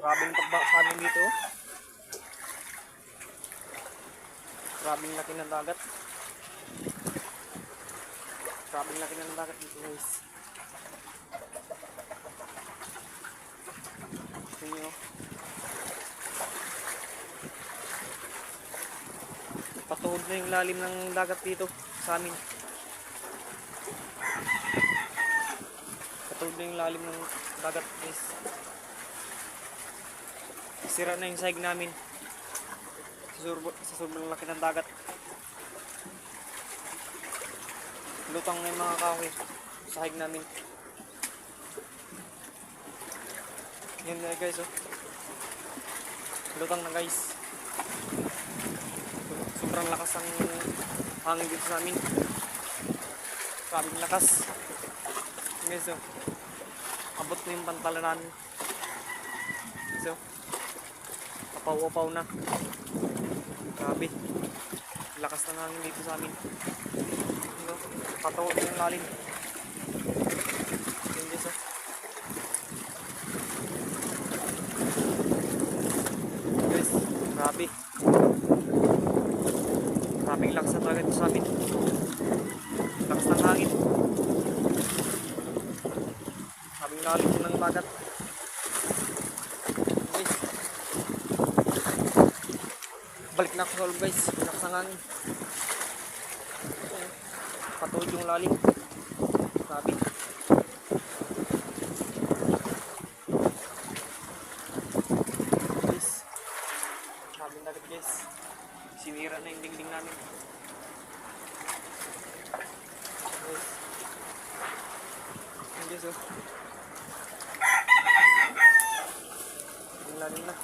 Grabing pagbaha sa amin dito. Grabing laki ng dagat. Grabing laki ng dagat dito guys. Ito nyo. Patuhod na yung lalim ng dagat dito sa amin. Patuhod na yung lalim ng dagat guys. Sira na yung sahig namin. Sa sobrang laki ng dagat. Lutang na yung mga kahoy. Sahig namin. Yan na guys oh. Lutang na guys. Sobrang lakas ang hangin dito sa amin. Grabing lakas. Guys oh. Abot na yung pantala namin. So, apaw-apaw na. Grabe. Lakas ng hangin dito sa amin. Ano? Patawag yung lalim. Yun guys oh. Guys, grabe. Grabing lakas na talaga dito sa amin. Lakas ng hangin. Grabing lalim ng dagat. Guys. Balik na ako sa loob guys. Lakas ng hangin. Patuloy yung lalim. Grabe. Guys. Grabe na rin guys. Sinira na yung dingding namin. Guys. Yung guys oh. Yung lalim na.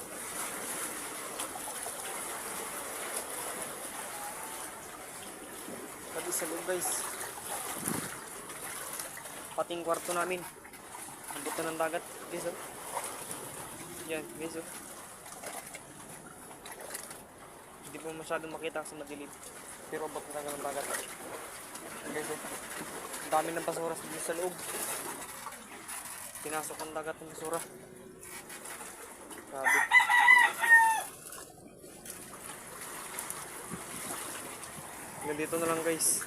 Sabi sa loob guys. Pating kwarto namin. Abot na ng dagat. Guys oh. Yan guys oh. Hindi po masyadong makita sa madilim. Pero abot na ng dagat. Yan guys oh. Ang dami ng basura dito sa loob. Pinasok ng dagat ng basura. Grabe. Ganito na lang guys.